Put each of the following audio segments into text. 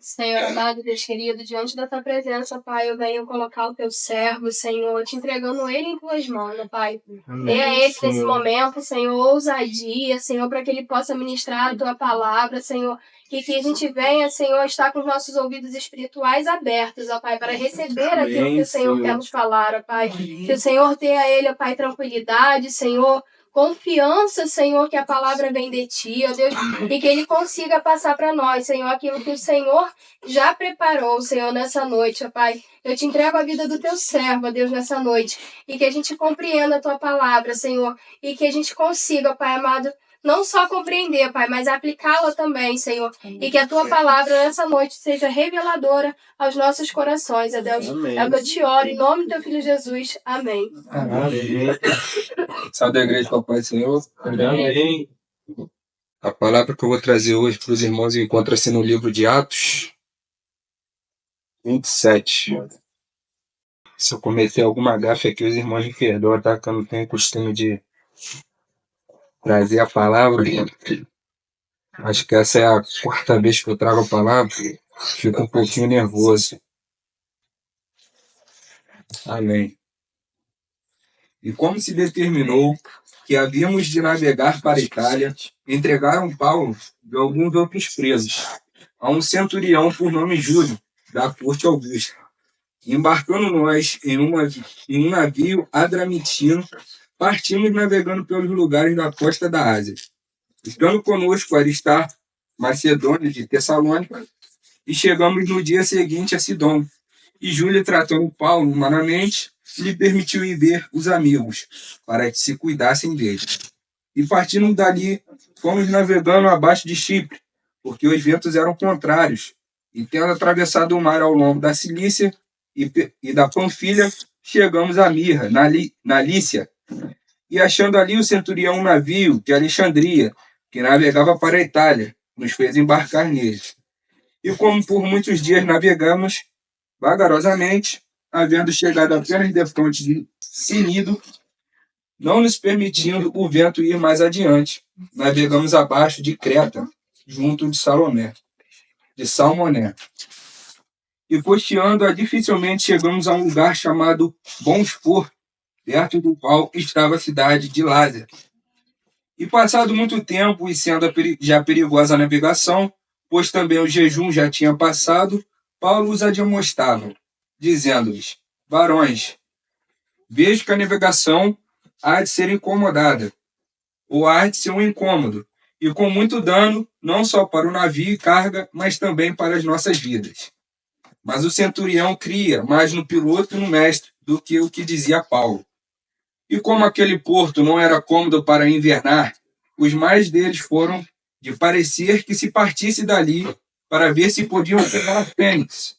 Senhor amado, Deus querido, diante da tua presença, Pai, eu venho colocar o teu servo, Senhor, te entregando ele em tuas mãos, né, Pai. Dê a ele nesse momento, Senhor, ousadia, Senhor, para que ele possa ministrar a tua palavra, Senhor. Que a gente venha, Senhor, estar com os nossos ouvidos espirituais abertos, ó Pai, para receber aquilo que o Senhor quer nos falar, ó Pai. Que o Senhor dê a ele, ó Pai, tranquilidade, Senhor, confiança, Senhor, que a palavra vem de ti, ó Deus, e que ele consiga passar para nós, Senhor, aquilo que o Senhor já preparou, Senhor, nessa noite, ó Pai. Eu te entrego a vida do teu servo, ó Deus, nessa noite, e que a gente compreenda a tua palavra, Senhor, e que a gente consiga, Pai amado, não só compreender, Pai, mas aplicá-la também, Senhor. E que a tua palavra nessa noite seja reveladora aos nossos corações, ó Deus. Amém. É o que eu te oro, em nome do teu filho Jesus. Amém. Amém. Salve a igreja, papai Senhor. Amém. A palavra que eu vou trazer hoje para os irmãos encontra-se no livro de Atos 27. Se eu cometer alguma gafe aqui, os irmãos me perdoam, tá? Que eu não tenho costume de trazer a palavra. Acho que essa é a quarta vez que eu trago a palavra. Fico um pouquinho nervoso. Amém. E como se determinou que havíamos de navegar para a Itália, entregaram Paulo e alguns outros presos a um centurião por nome Júlio, da corte Augusta. Embarcando nós em um navio adramitino, partimos navegando pelos lugares da costa da Ásia. Estando conosco Aristarco, Macedônia de Tessalônica, e chegamos no dia seguinte a Sidom. E Júlio, tratando Paulo humanamente, lhe permitiu ir ver os amigos, para que se cuidassem dele. E partindo dali, fomos navegando abaixo de Chipre, porque os ventos eram contrários. E tendo atravessado o mar ao longo da Cilícia e da Panfilha, chegamos a Mirra, na Lícia. E achando ali o centurião um navio de Alexandria, que navegava para a Itália, nos fez embarcar nele. E como por muitos dias navegamos vagarosamente, havendo chegado apenas de fronte de Cnido, não nos permitindo o vento ir mais adiante, navegamos abaixo de Creta, junto de Salmoné. E costeando-a dificilmente chegamos a um lugar chamado Bonspor, perto do qual estava a cidade de Lázaro. E passado muito tempo, e sendo já perigosa a navegação, pois também o jejum já tinha passado, Paulo os admoestava, dizendo-lhes: varões, vejo que a navegação há de ser incomodada, ou há de ser um incômodo, e com muito dano, não só para o navio e carga, mas também para as nossas vidas. Mas o centurião cria mais no piloto e no mestre do que o que dizia Paulo. E como aquele porto não era cômodo para invernar, os mais deles foram de parecer que se partisse dali para ver se podiam pegar a Fênix,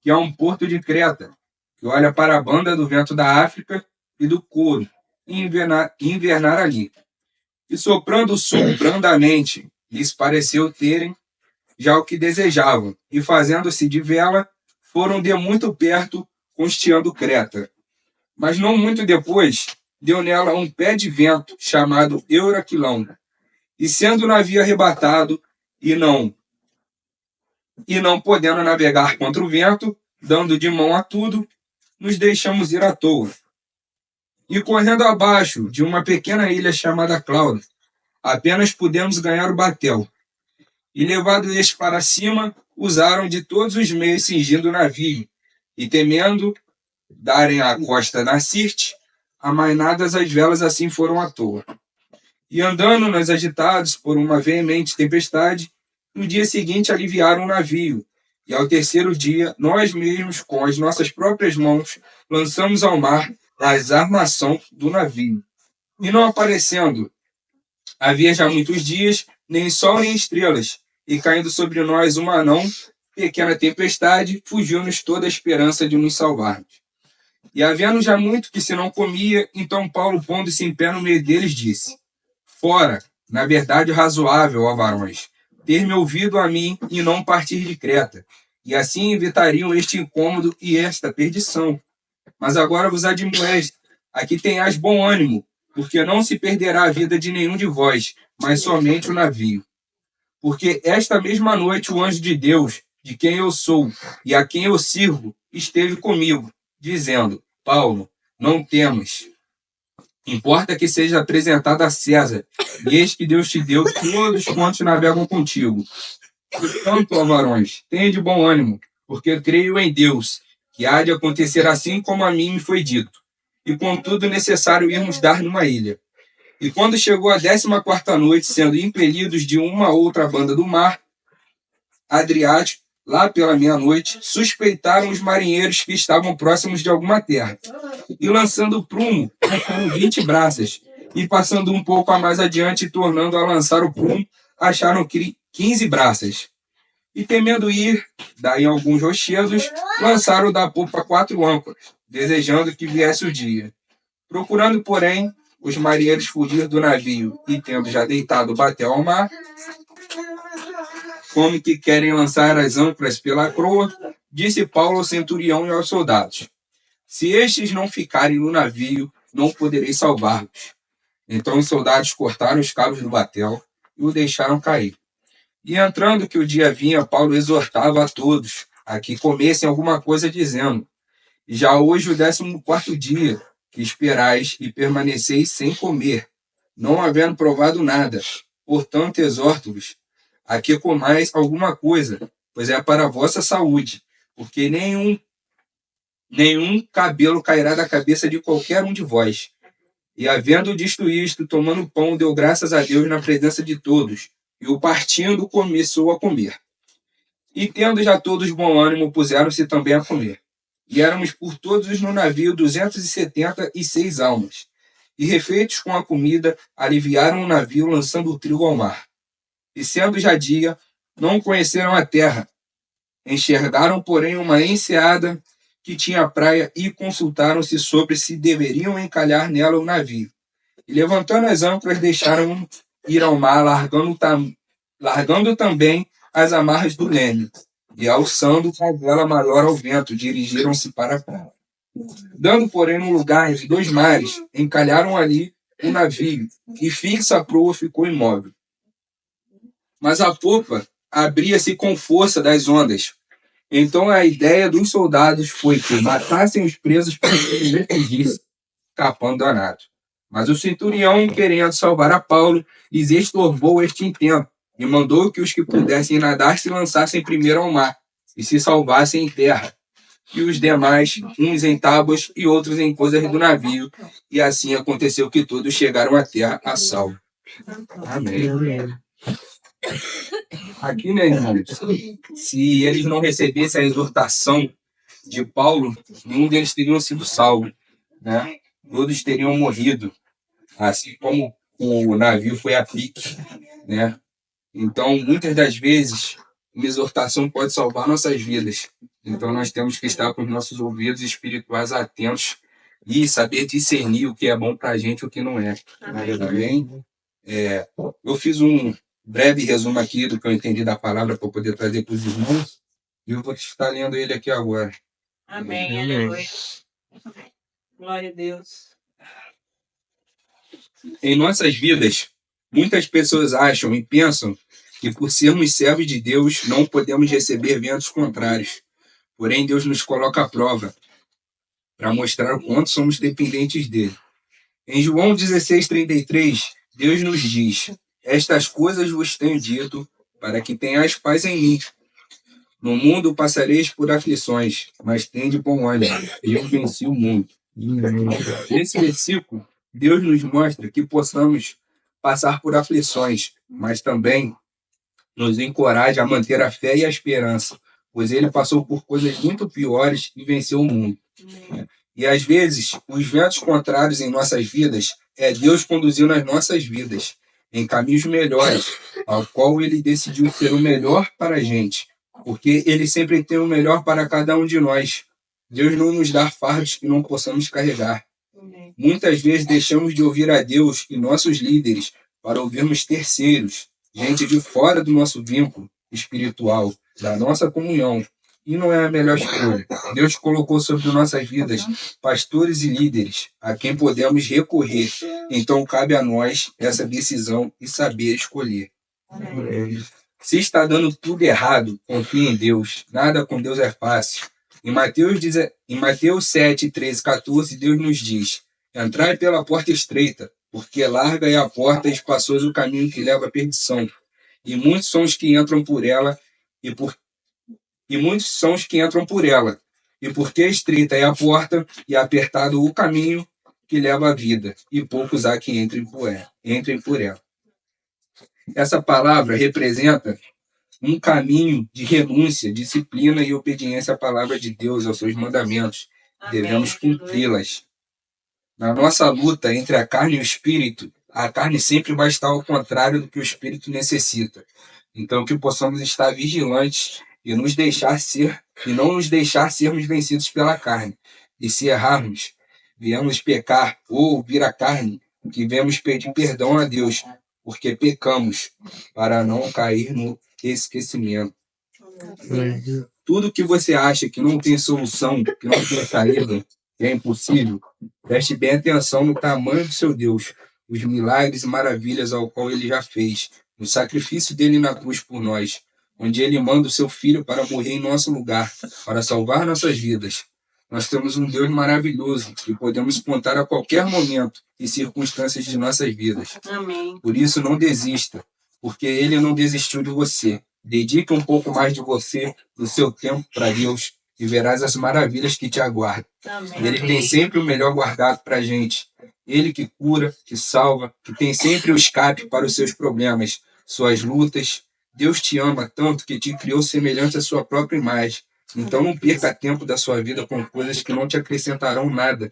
que é um porto de Creta, que olha para a banda do vento da África e do Couro, e invernar ali. E soprando o sul brandamente, lhes pareceu terem já o que desejavam, e fazendo-se de vela, foram de muito perto costeando Creta. Mas não muito depois, deu nela um pé de vento, chamado Euraquilão, e sendo o navio arrebatado, e não podendo navegar contra o vento, dando de mão a tudo, nos deixamos ir à toa. E correndo abaixo de uma pequena ilha chamada Clauda, apenas pudemos ganhar o batel. E levado este para cima, usaram de todos os meios cingindo o navio, e temendo darem à costa na Sirte, amainadas as velas assim foram à toa. E andando nós agitados por uma veemente tempestade, no dia seguinte aliviaram o navio, e ao terceiro dia, nós mesmos, com as nossas próprias mãos, lançamos ao mar as armação do navio. E não aparecendo, havia já muitos dias, nem sol nem estrelas, e caindo sobre nós uma não pequena tempestade, fugiu-nos toda a esperança de nos salvarmos. E havendo já muito que se não comia, então Paulo, pondo-se em pé no meio deles, disse: fora, na verdade razoável, ó varões, ter-me ouvido a mim e não partir de Creta, e assim evitariam este incômodo e esta perdição. Mas agora vos admoesto, aqui tenhais bom ânimo, porque não se perderá a vida de nenhum de vós, mas somente o navio. Porque esta mesma noite o anjo de Deus, de quem eu sou e a quem eu sirvo, esteve comigo, dizendo: Paulo, não temas. Importa que seja apresentado a César, e eis que Deus te deu todos quantos navegam contigo. Portanto, ó varões, tenha de bom ânimo, porque creio em Deus, que há de acontecer assim como a mim me foi dito. E contudo necessário irmos dar numa ilha. E quando chegou a 14ª noite, sendo impelidos de uma outra banda do mar Adriático, lá pela meia-noite, suspeitaram os marinheiros que estavam próximos de alguma terra. E lançando o prumo, acharam 20 braças. E passando um pouco a mais adiante, tornando a lançar o prumo, acharam 15 braças. E temendo ir, daí alguns rochedos, lançaram da popa 4 âncoras, desejando que viesse o dia. Procurando, porém, os marinheiros fugir do navio, e tendo já deitado o batel ao mar, como que querem lançar as âncoras pela proa, disse Paulo ao centurião e aos soldados: se estes não ficarem no navio, não poderei salvar-vos. Então os soldados cortaram os cabos do batel e o deixaram cair. E entrando que o dia vinha, Paulo exortava a todos a que comessem alguma coisa, dizendo: já hoje o 14º dia que esperais e permaneceis sem comer, não havendo provado nada. Portanto, exorto-vos a que comais alguma coisa, pois é para a vossa saúde, porque nenhum cabelo cairá da cabeça de qualquer um de vós. E havendo dito isto, tomando o pão, deu graças a Deus na presença de todos, e o partindo começou a comer. E tendo já todos bom ânimo, puseram-se também a comer. E éramos por todos no navio 276 almas. E refeitos com a comida, aliviaram o navio, lançando o trigo ao mar. E sendo já dia, não conheceram a terra. Enxergaram, porém, uma enseada que tinha praia e consultaram-se sobre se deveriam encalhar nela o navio. E levantando as âncoras, deixaram ir ao mar, largando também as amarras do leme. E alçando com a vela maior ao vento, dirigiram-se para a praia. Dando, porém, num lugar entre 2 mares, encalharam ali o navio, e fixa a proa ficou imóvel. Mas a popa abria-se com força das ondas. Então a ideia dos soldados foi que matassem os presos para que ele fugisse, escapando danado. Mas o centurião, querendo salvar a Paulo, lhes estorbou este intento, e mandou que os que pudessem nadar se lançassem primeiro ao mar, e se salvassem em terra, e os demais, uns em tábuas e outros em coisas do navio. E assim aconteceu que todos chegaram à terra a salvo. Amém. Aqui, né, irmãos, se eles não recebessem a exortação de Paulo, nenhum deles teriam sido salvo, né? Todos teriam morrido, assim como o navio foi a pique, né? Então, muitas das vezes, uma exortação pode salvar nossas vidas. Então, nós temos que estar com os nossos ouvidos espirituais atentos e saber discernir o que é bom para a gente e o que não é. Amém? Eu fiz um breve resumo aqui do que eu entendi da palavra para poder trazer para os irmãos. E eu vou estar lendo ele aqui agora. Amém. Aleluia. Glória a Deus. Em nossas vidas, muitas pessoas acham e pensam que por sermos servos de Deus não podemos receber ventos contrários. Porém, Deus nos coloca à prova para mostrar o quanto somos dependentes dele. Em João 16:33, Deus nos diz: estas coisas vos tenho dito para que tenhais paz em mim. No mundo passareis por aflições, mas tende bom ânimo, eu venci o mundo. Nesse versículo, Deus nos mostra que possamos passar por aflições, mas também nos encoraja a manter a fé e a esperança, pois ele passou por coisas muito piores e venceu o mundo. E às vezes, os ventos contrários em nossas vidas é Deus conduzindo as nossas vidas em caminhos melhores, ao qual ele decidiu ser o melhor para a gente, porque ele sempre tem o melhor para cada um de nós. Deus não nos dá fardos que não possamos carregar. Muitas vezes deixamos de ouvir a Deus e nossos líderes para ouvirmos terceiros, gente de fora do nosso vínculo espiritual, da nossa comunhão. E não é a melhor escolha. Deus colocou sobre nossas vidas pastores e líderes a quem podemos recorrer. Então cabe a nós essa decisão e saber escolher. Se está dando tudo errado, confie em Deus. Nada com Deus é fácil. Em Mateus 7, 13, 14, Deus nos diz: entrai pela porta estreita, porque larga é a porta e espaçoso o caminho que leva à perdição. E muitos são os que entram por ela, e muitos são os que entram por ela. E porque estreita é a porta e apertado o caminho que leva à vida, e poucos há que entrem por ela. Essa palavra representa um caminho de renúncia, disciplina e obediência à palavra de Deus, aos seus mandamentos. Devemos cumpri-las. Na nossa luta entre a carne e o espírito, a carne sempre vai estar ao contrário do que o espírito necessita. Então, que possamos estar vigilantes e não nos deixar sermos vencidos pela carne. E se errarmos, viemos pecar ou vir a carne, que viemos pedir perdão a Deus, porque pecamos, para não cair no esquecimento. Tudo que você acha que não tem solução, que não tem saída, que é impossível, preste bem atenção no tamanho do seu Deus, os milagres e maravilhas ao qual ele já fez, no sacrifício dele na cruz por nós, onde ele manda o seu filho para morrer em nosso lugar, para salvar nossas vidas. Nós temos um Deus maravilhoso que podemos contar a qualquer momento e circunstâncias de nossas vidas. Amém. Por isso, não desista, porque ele não desistiu de você. Dedique um pouco mais de você, do seu tempo para Deus, e verás as maravilhas que te aguardam. Amém. Ele tem sempre o melhor guardado para a gente. Ele que cura, que salva, que tem sempre o escape para os seus problemas, suas lutas. Deus te ama tanto que te criou semelhante à sua própria imagem. Então não perca tempo da sua vida com coisas que não te acrescentarão nada.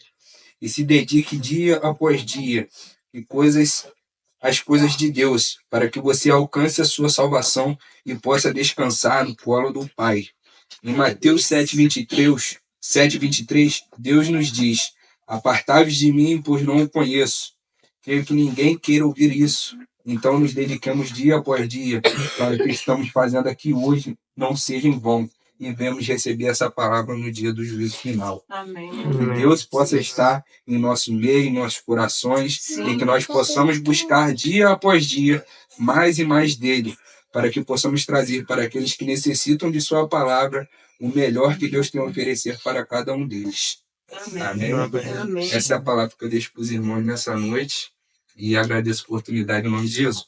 E se dedique dia após dia às coisas de Deus, para que você alcance a sua salvação e possa descansar no colo do Pai. Em Mateus 7:23, Deus nos diz: apartai-vos de mim, pois não o conheço. Creio que ninguém queira ouvir isso. Então nos dediquemos dia após dia para que o que estamos fazendo aqui hoje não seja em vão. E vemos receber essa palavra no dia do juízo final. Amém. Que Deus possa estar em nosso meio, em nossos corações, e que nós possamos buscar dia após dia mais e mais dele, para que possamos trazer para aqueles que necessitam de sua palavra o melhor que Deus tem a oferecer para cada um deles. Amém. Amém. Essa é a palavra que eu deixo para os irmãos nessa noite, e agradeço a oportunidade em nome de Jesus.